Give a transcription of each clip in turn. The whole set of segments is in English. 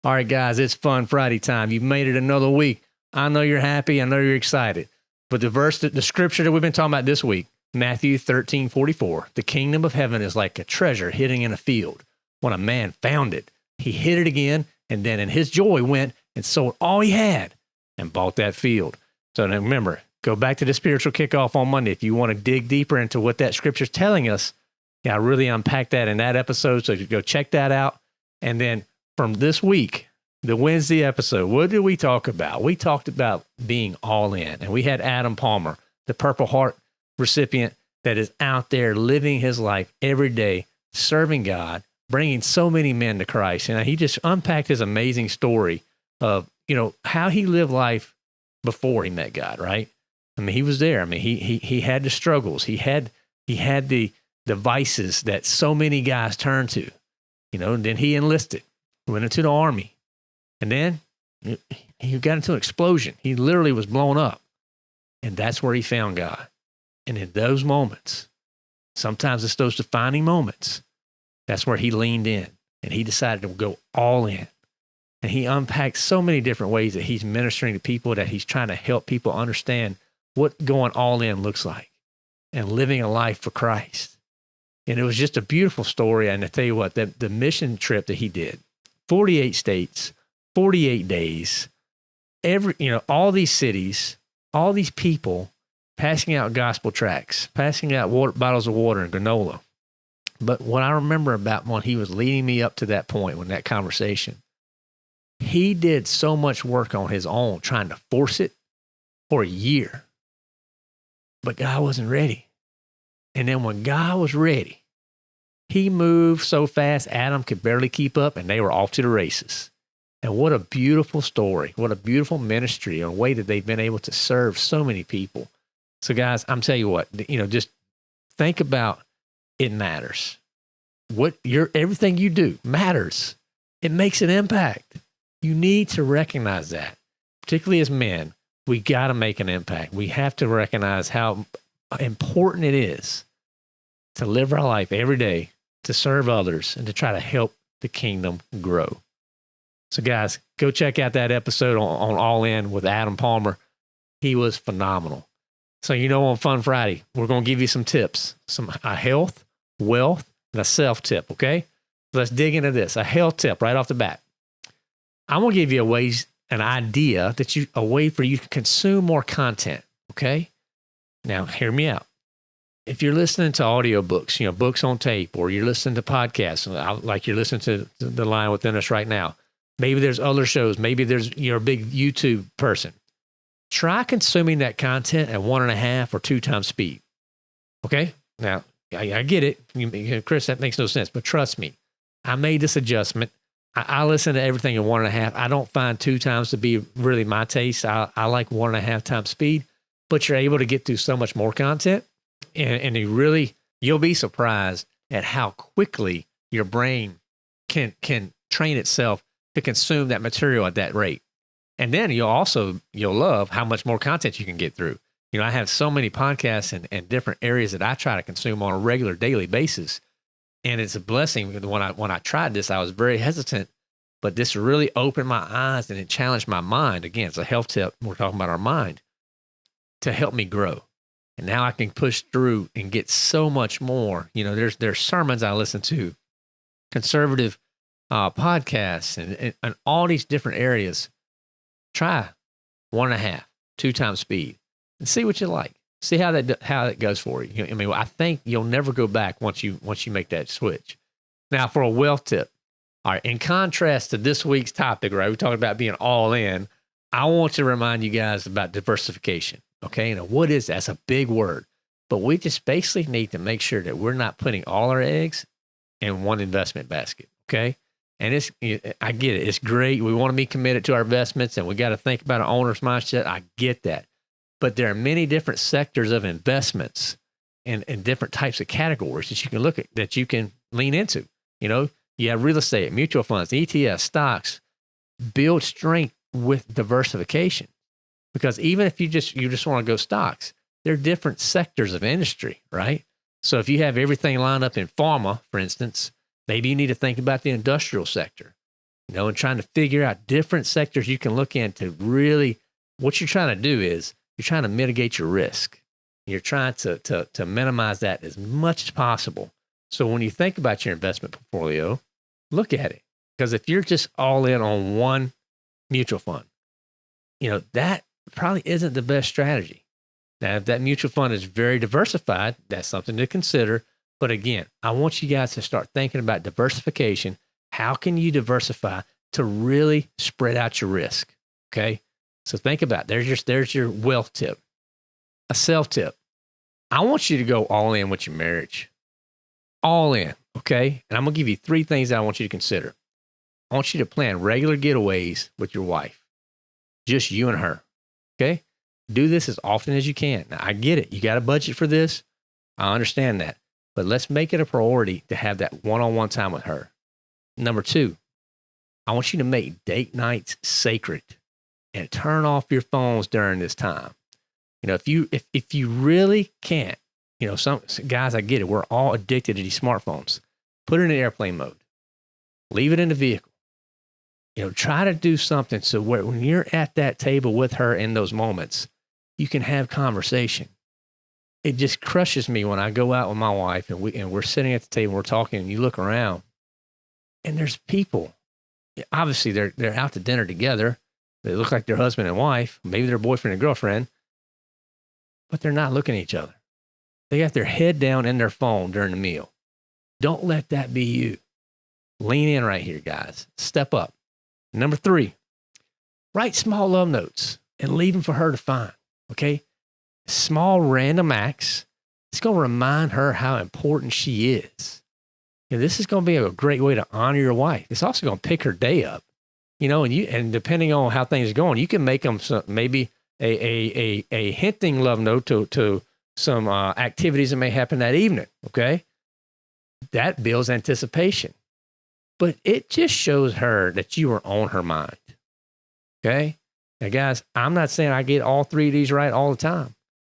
All right, guys, it's Fun Friday time. You've made it another week. I know you're happy. I know you're excited. But the scripture that we've been talking about this week, Matthew 13:44, the kingdom of heaven is like a treasure hidden in a field. When a man found it, he hid it again, and then in his joy went and sold all he had and bought that field. So now remember, go back to the spiritual kickoff on Monday if you want to dig deeper into what that scripture's telling us. Yeah, I really unpacked that in that episode, so you go check that out. And then from this week, the Wednesday episode, what did we talk about? We talked about being all in. And we had Adam Palmer, the Purple Heart recipient that is out there living his life every day, serving God, bringing so many men to Christ. And he just unpacked his amazing story of, how he lived life before he met God, right? I mean, he was there. I mean, he had the struggles. He had the vices that so many guys turn to, and then he enlisted. Went into the army, and then he got into an explosion. He literally was blown up, and that's where he found God. And in those moments, sometimes it's those defining moments, that's where he leaned in, and he decided to go all in. And he unpacked so many different ways that he's ministering to people, that he's trying to help people understand what going all in looks like and living a life for Christ. And it was just a beautiful story. And I tell you what, the mission trip that he did, 48 states, 48 days, all these cities, all these people passing out gospel tracts, passing out bottles of water and granola. But what I remember about when he was leading me up to that point, when that conversation, he did so much work on his own, trying to force it for a year. But God wasn't ready. And then when God was ready, he moved so fast, Adam could barely keep up, and they were off to the races. And what a beautiful story. What a beautiful ministry, a way that they've been able to serve so many people. So guys, I'm telling you what, just think about it matters. Everything you do matters. It makes an impact. You need to recognize that. Particularly as men, we got to make an impact. We have to recognize how important it is to live our life every day, to serve others, and to try to help the kingdom grow. So guys, go check out that episode on All In with Adam Palmer. He was phenomenal. So on Fun Friday, we're going to give you some tips, a health, wealth, and a self tip, okay? So let's dig into this. A health tip right off the bat. I'm going to give you an idea, a way for you to consume more content, okay? Now, hear me out. If you're listening to audiobooks, books on tape, or you're listening to podcasts, like you're listening to The Lion Within Us right now, maybe there's other shows, maybe you're a big YouTube person. Try consuming that content at 1.5 or 2 times speed. Okay? Now, I get it. Chris, that makes no sense, but trust me. I made this adjustment. I listen to everything at 1.5. I don't find 2 times to be really my taste. I like 1.5 times speed, but you're able to get through so much more content. And you'll be surprised at how quickly your brain can train itself to consume that material at that rate. And then you'll love how much more content you can get through. I have so many podcasts and different areas that I try to consume on a regular daily basis. And it's a blessing. When I tried this, I was very hesitant, but this really opened my eyes and it challenged my mind. Again, it's a health tip. We're talking about our mind to help me grow. And now I can push through and get so much more. There's sermons I listen to, conservative podcasts, and all these different areas. Try 1.5, 2 times speed, and see what you like. See how that goes for you. I think you'll never go back once you make that switch. Now, for a wealth tip, all right. In contrast to this week's topic, right? We talked about being all in. I want to remind you guys about diversification. Okay, what is that? That's a big word, but we just basically need to make sure that we're not putting all our eggs in one investment basket. Okay, and I get it. It's great. We want to be committed to our investments, and we got to think about an owner's mindset. I get that, but there are many different sectors of investments and different types of categories that you can look at, that you can lean into. You have real estate, mutual funds, ETFs, stocks. Build strength with diversification. Because even if you just want to go stocks, there are different sectors of industry, right? So if you have everything lined up in pharma, for instance, maybe you need to think about the industrial sector. and trying to figure out different sectors you can look into. Really, what you're trying to do is you're trying to mitigate your risk. You're trying to minimize that as much as possible. So when you think about your investment portfolio, look at it. Because if you're just all in on one mutual fund, that probably isn't the best strategy. Now, if that mutual fund is very diversified, that's something to consider. But again, I want you guys to start thinking about diversification. How can you diversify to really spread out your risk? Okay. So think about it. There's your wealth tip. A self tip. I want you to go all in with your marriage. All in. Okay. And I'm going to give you 3 things that I want you to consider. I want you to plan regular getaways with your wife. Just you and her. Okay. Do this as often as you can. Now, I get it. You got a budget for this. I understand that. But let's make it a priority to have that one-on-one time with her. Number 2, I want you to make date nights sacred and turn off your phones during this time. If you really can't, some guys, I get it. We're all addicted to these smartphones. Put it in airplane mode. Leave it in the vehicle. Try to do something so where when you're at that table with her in those moments, you can have conversation. It just crushes me when I go out with my wife and we're sitting at the table, we're talking, and you look around and there's people. Obviously, they're out to dinner together. They look like they're husband and wife, maybe they're boyfriend and girlfriend, but they're not looking at each other. They got their head down in their phone during the meal. Don't let that be you. Lean in right here, guys. Step up. Number 3, write small love notes and leave them for her to find, okay? Small random acts. It's going to remind her how important she is. This is going to be a great way to honor your wife. It's also going to pick her day up, and depending on how things are going, you can make them maybe a hinting love note to some activities that may happen that evening, okay? That builds anticipation. But it just shows her that you are on her mind, okay? Now, guys, I'm not saying I get all 3 of these right all the time,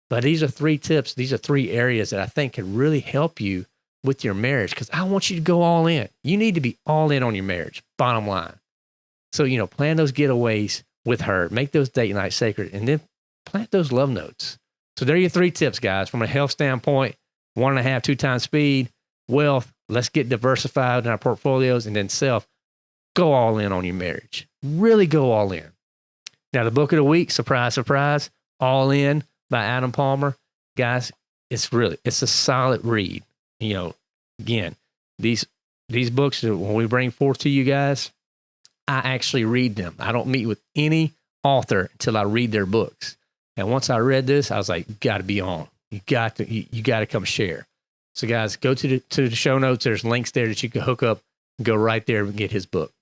but these are 3 tips. These are 3 areas that I think can really help you with your marriage, because I want you to go all in. You need to be all in on your marriage, bottom line. So, plan those getaways with her, make those date nights sacred, and then plant those love notes. So there are your 3 tips, guys, from a health standpoint: 1.5, 2 times speed, wealth. Let's get diversified in our portfolios, and then self. Go all in on your marriage. Really go all in. Now, the book of the week, surprise, surprise, All In by Adam Palmer. Guys, it's a solid read. Again, these books, when we bring forth to you guys, I actually read them. I don't meet with any author until I read their books. And once I read this, I was like, you got to be on. You got to come share. So guys, go to the show notes. There's links there that you can hook up and go right there and get his book.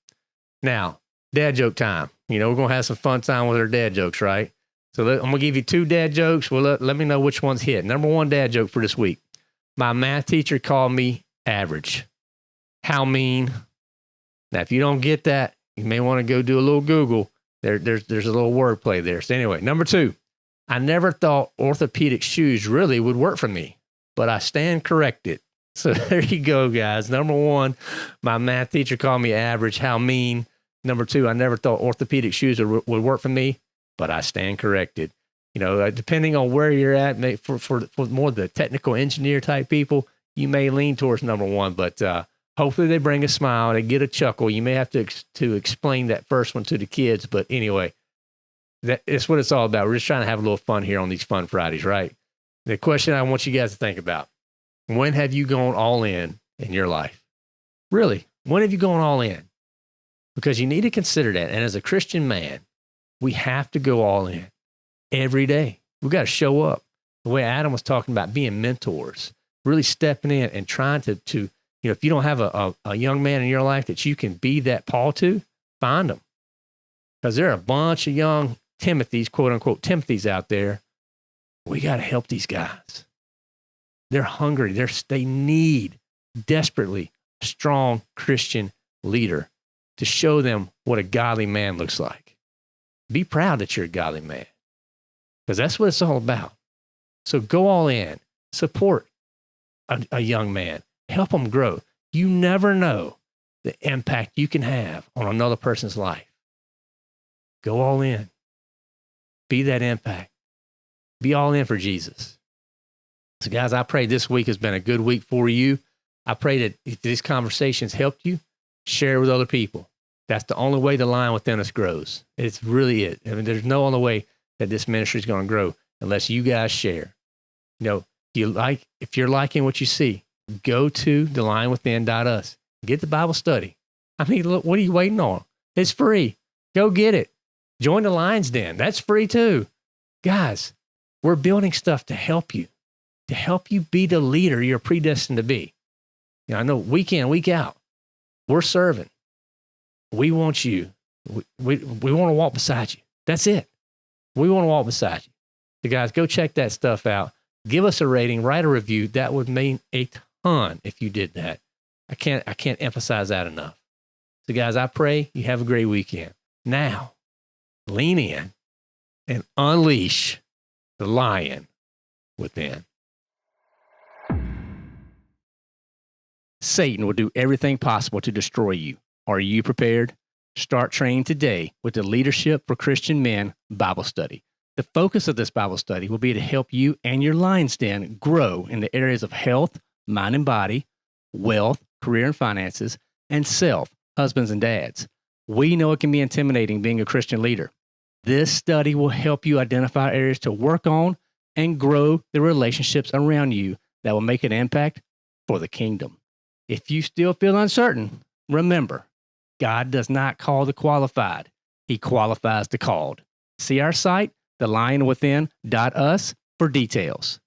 Now, dad joke time. We're going to have some fun time with our dad jokes, right? So I'm going to give you 2 dad jokes. Well, let me know which one's hit. Number 1 dad joke for this week. My math teacher called me average. How mean? Now, if you don't get that, you may want to go do a little Google. There's a little wordplay there. So anyway, number 2, I never thought orthopedic shoes really would work for me, but I stand corrected. So there you go, guys. Number 1, my math teacher called me average. How mean? Number 2, I never thought orthopedic shoes would work for me, but I stand corrected. Depending on where you're at, for more the technical engineer type people, you may lean towards number 1, but hopefully they bring a smile, they get a chuckle. You may have to explain that first one to the kids, but anyway, that's what it's all about. We're just trying to have a little fun here on these Fun Fridays, right? The question I want you guys to think about: when have you gone all in your life? Really, when have you gone all in? Because you need to consider that. And as a Christian man, we have to go all in every day. We got to show up. The way Adam was talking about being mentors, really stepping in and trying to if you don't have a young man in your life that you can be that Paul to, find them. Because there are a bunch of young Timothys, quote unquote, Timothys out there. We got to help these guys. They're hungry. They need desperately a strong Christian leader to show them what a godly man looks like. Be proud that you're a godly man, because that's what it's all about. So go all in, support a young man, help them grow. You never know the impact you can have on another person's life. Go all in. Be that impact. Be all in for Jesus. So guys, I pray this week has been a good week for you. I pray that if these conversations helped you, share with other people. That's the only way the line within us grows. It's really it. I mean, there's no other way that this ministry is going to grow unless you guys share. If you're liking what you see, go to thelinewithin.us. Get the Bible study. I mean, look, what are you waiting on? It's free. Go get it. Join the Lion's Den. That's free too. Guys, we're building stuff to help you be the leader you're predestined to be. I know week in, week out, we're serving. We want you. We want to walk beside you. That's it. We want to walk beside you. So guys, go check that stuff out. Give us a rating, write a review. That would mean a ton if you did that. I can't emphasize that enough. So guys, I pray you have a great weekend. Now, lean in and unleash the lion within. Satan will do everything possible to destroy you. Are you prepared? Start training today with the Leadership for Christian Men Bible Study. The focus of this Bible study will be to help you and your Lion's Den grow in the areas of health, mind and body, wealth, career and finances, and self, husbands and dads. We know it can be intimidating being a Christian leader. This study will help you identify areas to work on and grow the relationships around you that will make an impact for the kingdom. If you still feel uncertain, remember, God does not call the qualified. He qualifies the called. See our site, thelionwithin.us, for details.